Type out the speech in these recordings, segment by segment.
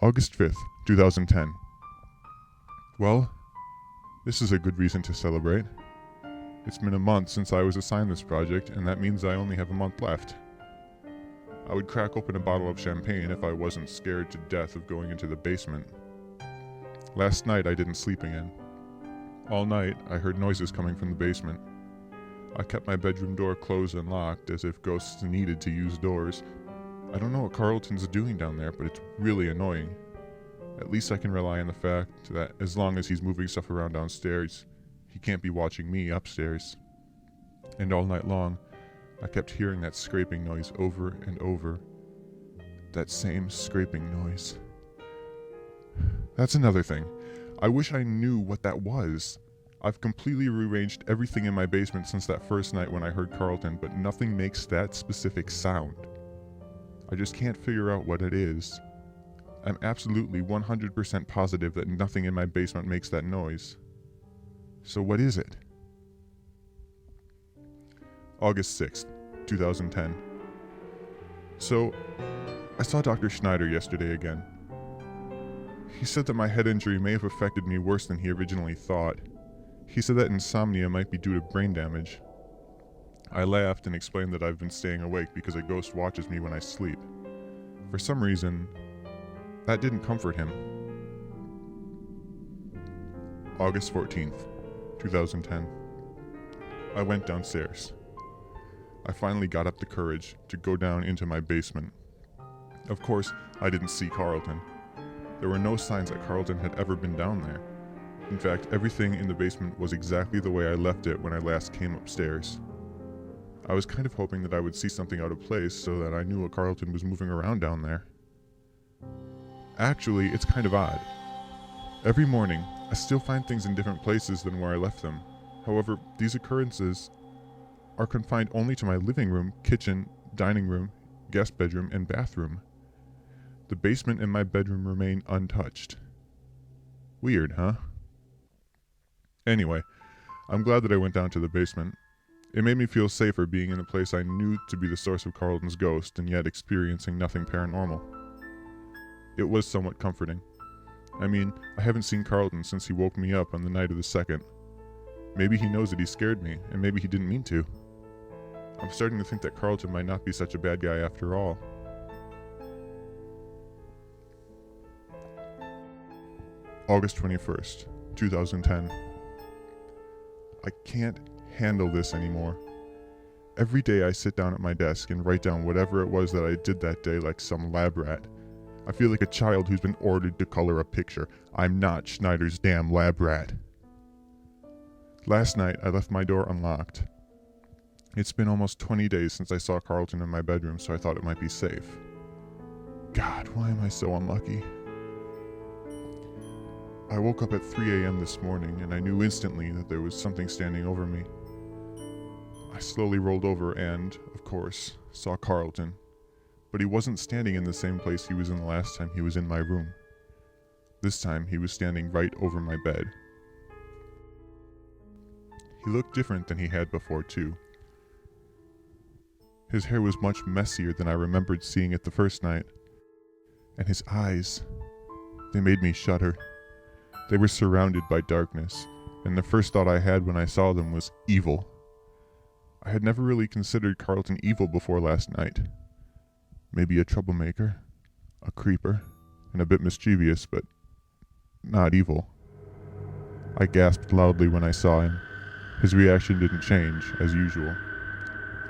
August 5th, 2010. Well, this is a good reason to celebrate. It's been a month since I was assigned this project, and that means I only have a month left. I would crack open a bottle of champagne if I wasn't scared to death of going into the basement. Last night I didn't sleep again. All night I heard noises coming from the basement. I kept my bedroom door closed and locked as if ghosts needed to use doors. I don't know what Carlton's doing down there, but it's really annoying. At least I can rely on the fact that as long as he's moving stuff around downstairs, he can't be watching me upstairs. And all night long, I kept hearing that scraping noise over and over. That same scraping noise. That's another thing. I wish I knew what that was. I've completely rearranged everything in my basement since that first night when I heard Carlton, but nothing makes that specific sound. I just can't figure out what it is. I'm absolutely 100% positive that nothing in my basement makes that noise. So what is it? August 6th, 2010. So, I saw Dr. Schneider yesterday again. He said that my head injury may have affected me worse than he originally thought. He said that insomnia might be due to brain damage. I laughed and explained that I've been staying awake because a ghost watches me when I sleep. For some reason, that didn't comfort him. August 14th, 2010. I went downstairs. I finally got up the courage to go down into my basement. Of course, I didn't see Carlton. There were no signs that Carlton had ever been down there. In fact, everything in the basement was exactly the way I left it when I last came upstairs. I was kind of hoping that I would see something out of place so that I knew what Carlton was moving around down there. Actually, it's kind of odd. Every morning, I still find things in different places than where I left them. However, these occurrences are confined only to my living room, kitchen, dining room, guest bedroom, and bathroom. The basement and my bedroom remain untouched. Weird, huh? Anyway, I'm glad that I went down to the basement. It made me feel safer being in a place I knew to be the source of Carlton's ghost and yet experiencing nothing paranormal. It was somewhat comforting. I mean, I haven't seen Carlton since he woke me up on the night of the 2nd. Maybe he knows that he scared me, and maybe he didn't mean to. I'm starting to think that Carlton might not be such a bad guy after all. August 21st, 2010. I can't handle this anymore. Every day I sit down at my desk and write down whatever it was that I did that day like some lab rat. I feel like a child who's been ordered to color a picture. I'm not Schneider's damn lab rat. Last night I left my door unlocked. It's been almost 20 days since I saw Carlton in my bedroom, so I thought it might be safe. God, why am I so unlucky? I woke up at 3 a.m. this morning and I knew instantly that there was something standing over me. I slowly rolled over and, of course, saw Carlton. But he wasn't standing in the same place he was in the last time he was in my room. This time he was standing right over my bed. He looked different than he had before too. His hair was much messier than I remembered seeing it the first night. And his eyes, they made me shudder. They were surrounded by darkness, and the first thought I had when I saw them was evil. I had never really considered Carlton evil before last night. Maybe a troublemaker, a creeper, and a bit mischievous, but not evil. I gasped loudly when I saw him. His reaction didn't change, as usual.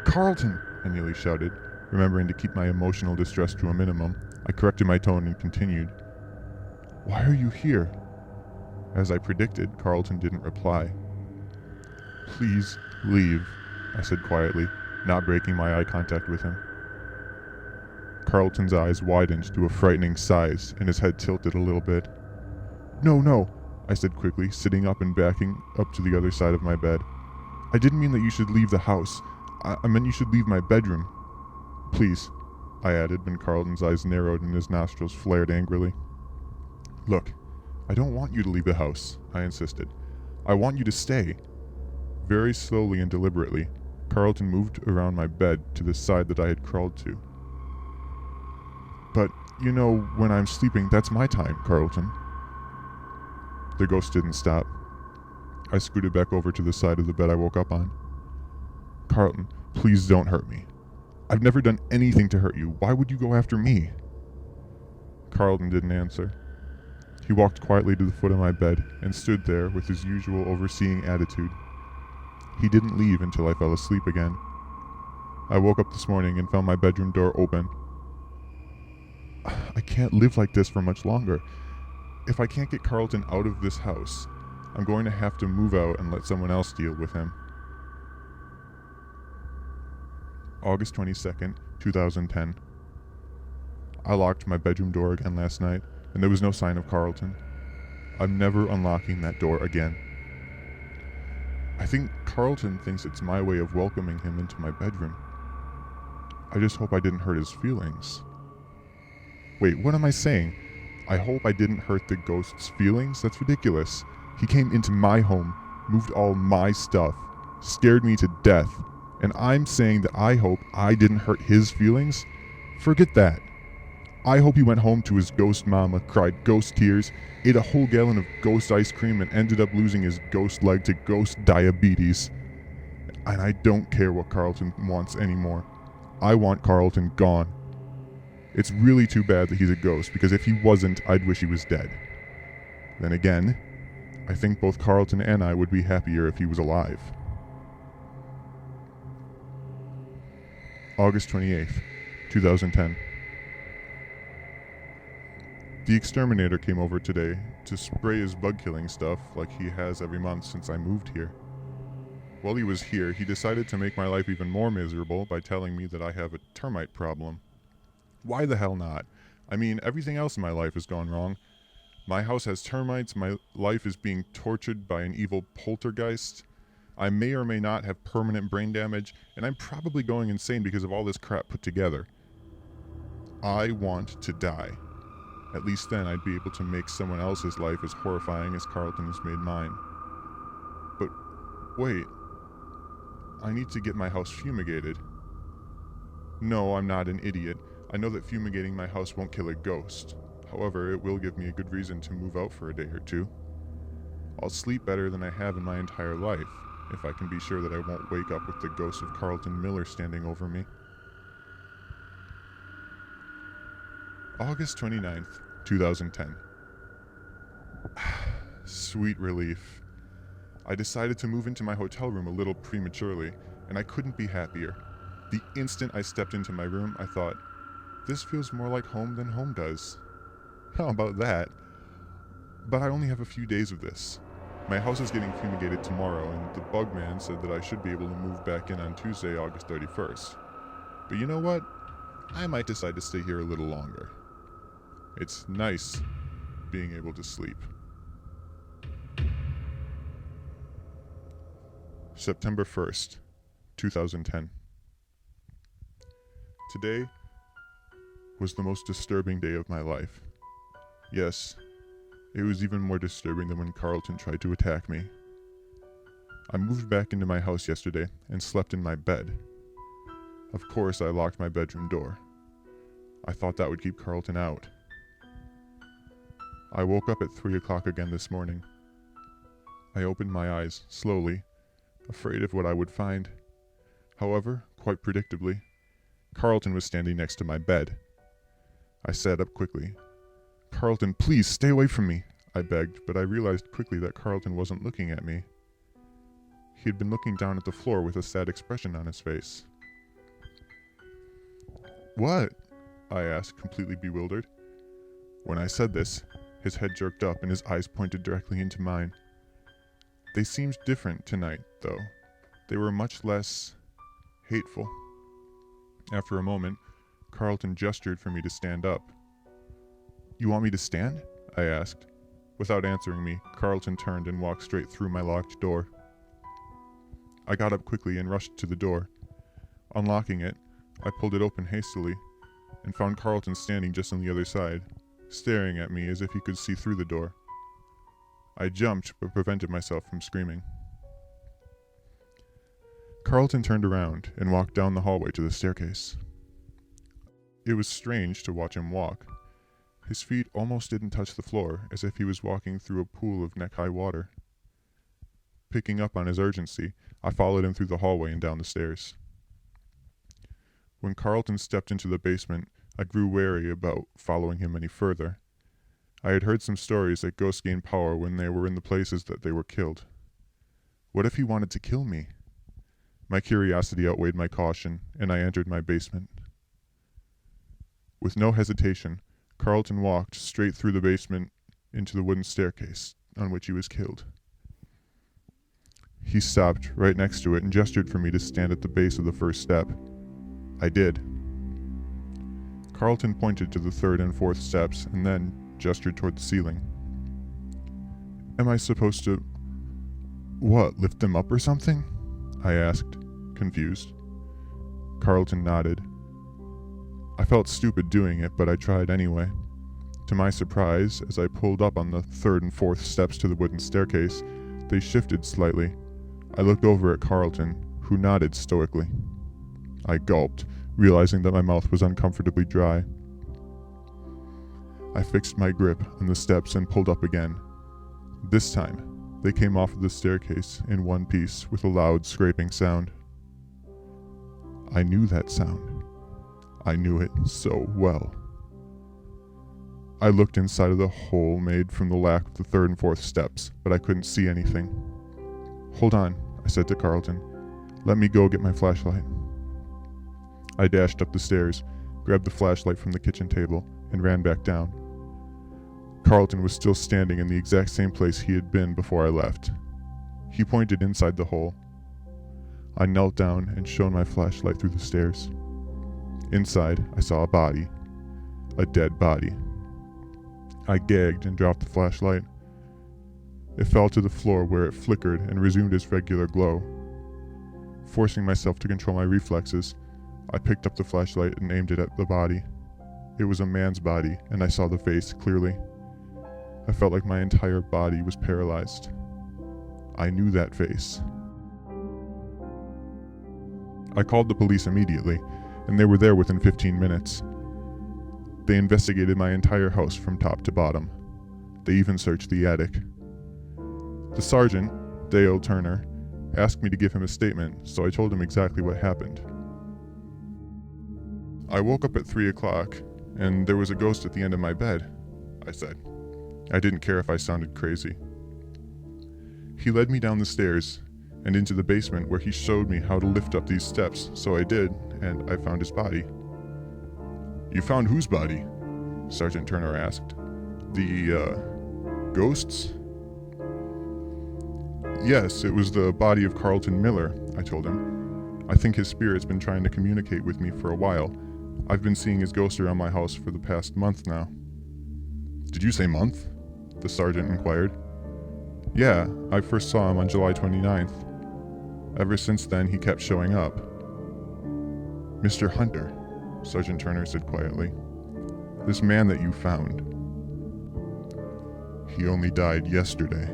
"Carlton!" I nearly shouted. Remembering to keep my emotional distress to a minimum, I corrected my tone and continued. "Why are you here?" As I predicted, Carlton didn't reply. "Please leave," I said quietly, not breaking my eye contact with him. Carlton's eyes widened to a frightening size, and his head tilted a little bit. No, I said quickly, sitting up and backing up to the other side of my bed. "I didn't mean that you should leave the house. I meant you should leave my bedroom. Please," I added when Carlton's eyes narrowed and his nostrils flared angrily. "Look, I don't want you to leave the house," I insisted. "I want you to stay." Very slowly and deliberately, Carlton moved around my bed to the side that I had crawled to. "But You know, when I'm sleeping, that's my time, Carlton. The ghost didn't stop. I scooted back over to the side of the bed I woke up on. Carlton, please don't hurt me. I've never done anything to hurt you. Why would you go after me? Carlton didn't answer. He walked quietly to the foot of my bed and stood there with his usual overseeing attitude. He didn't leave until I fell asleep again. I woke up this morning and found my bedroom door open. I can't live like this for much longer. If I can't get Carlton out of this house, I'm going to have to move out and let someone else deal with him. August 22nd, 2010. I locked my bedroom door again last night, and there was no sign of Carlton. I'm never unlocking that door again. I think Carlton thinks it's my way of welcoming him into my bedroom. I just hope I didn't hurt his feelings. Wait, what am I saying? I hope I didn't hurt the ghost's feelings? That's ridiculous. He came into my home, moved all my stuff, scared me to death, and I'm saying that I hope I didn't hurt his feelings? Forget that. I hope he went home to his ghost mama, cried ghost tears, ate a whole gallon of ghost ice cream, and ended up losing his ghost leg to ghost diabetes. And I don't care what Carlton wants anymore. I want Carlton gone. It's really too bad that he's a ghost, because if he wasn't, I'd wish he was dead. Then again, I think both Carlton and I would be happier if he was alive. August 28th, 2010. The exterminator came over today to spray his bug-killing stuff like he has every month since I moved here. While he was here, he decided to make my life even more miserable by telling me that I have a termite problem. Why the hell not? I mean, everything else in my life has gone wrong. My house has termites, my life is being tortured by an evil poltergeist, I may or may not have permanent brain damage, and I'm probably going insane because of all this crap put together. I want to die. At least then I'd be able to make someone else's life as horrifying as Carlton has made mine. But wait, I need to get my house fumigated. No, I'm not an idiot. I know that fumigating my house won't kill a ghost. However, it will give me a good reason to move out for a day or two. I'll sleep better than I have in my entire life, if I can be sure that I won't wake up with the ghost of Carlton Miller standing over me. August 29th, 2010. Sweet relief. I decided to move into my hotel room a little prematurely, and I couldn't be happier. The instant I stepped into my room, I thought, this feels more like home than home does. How about that? But I only have a few days of this. My house is getting fumigated tomorrow, and the bug man said that I should be able to move back in on Tuesday, August 31st. But you know what? I might decide to stay here a little longer. It's nice being able to sleep. September 1st, 2010. Today was the most disturbing day of my life. Yes, it was even more disturbing than when Carlton tried to attack me. I moved back into my house yesterday and slept in my bed. Of course, I locked my bedroom door. I thought that would keep Carlton out. I woke up at 3 o'clock again this morning. I opened my eyes slowly, afraid of what I would find. However, quite predictably, Carlton was standing next to my bed. I sat up quickly. "Carlton, please stay away from me," I begged, but I realized quickly that Carlton wasn't looking at me. He had been looking down at the floor with a sad expression on his face. "What?" I asked, completely bewildered. When I said this, his head jerked up and his eyes pointed directly into mine. They seemed different tonight, though. They were much less hateful. After a moment, Carlton gestured for me to stand up. "You want me to stand?" I asked. Without answering me, Carlton turned and walked straight through my locked door. I got up quickly and rushed to the door. Unlocking it, I pulled it open hastily and found Carlton standing just on the other side, staring at me as if he could see through the door. I jumped but prevented myself from screaming. Carlton turned around and walked down the hallway to the staircase. It was strange to watch him walk. His feet almost didn't touch the floor, as if he was walking through a pool of neck-high water. Picking up on his urgency, I followed him through the hallway and down the stairs. When Carlton stepped into the basement, I grew wary about following him any further. I had heard some stories that ghosts gain power when they were in the places that they were killed. What if he wanted to kill me? My curiosity outweighed my caution, and I entered my basement. With no hesitation, Carlton walked straight through the basement into the wooden staircase on which he was killed. He stopped right next to it and gestured for me to stand at the base of the first step. I did. Carlton pointed to the third and fourth steps and then gestured toward the ceiling. Am I supposed to... what, lift them up or something? I asked, confused. Carlton nodded. I felt stupid doing it, but I tried anyway. To my surprise, as I pulled up on the third and fourth steps to the wooden staircase, they shifted slightly. I looked over at Carlton, who nodded stoically. I gulped, realizing that my mouth was uncomfortably dry. I fixed my grip on the steps and pulled up again. This time, they came off of the staircase in one piece with a loud scraping sound. I knew that sound. I knew it so well. I looked inside of the hole made from the lack of the third and fourth steps, but I couldn't see anything. Hold on, I said to Carlton. Let me go get my flashlight. I dashed up the stairs, grabbed the flashlight from the kitchen table, and ran back down. Carlton was still standing in the exact same place he had been before I left. He pointed inside the hole. I knelt down and shone my flashlight through the stairs. Inside, I saw a body. A dead body. I gagged and dropped the flashlight. It fell to the floor where it flickered and resumed its regular glow. Forcing myself to control my reflexes, I picked up the flashlight and aimed it at the body. It was a man's body, and I saw the face clearly. I felt like my entire body was paralyzed. I knew that face. I called the police immediately, and they were there within 15 minutes. They investigated my entire house from top to bottom. They even searched the attic. The sergeant, Dale Turner, asked me to give him a statement, so I told him exactly what happened. I woke up at 3 o'clock, and there was a ghost at the end of my bed, I said. I didn't care if I sounded crazy. He led me down the stairs and into the basement where he showed me how to lift up these steps, so I did, and I found his body. You found whose body? Sergeant Turner asked. The, ghost's? Yes, it was the body of Carlton Miller, I told him. I think his spirit's been trying to communicate with me for a while. I've been seeing his ghost around my house for the past month now. Did you say month? The sergeant inquired. Yeah, I first saw him on July 29th. Ever since then, he kept showing up. Mr. Hunter, Sergeant Turner said quietly. This man that you found. He only died yesterday.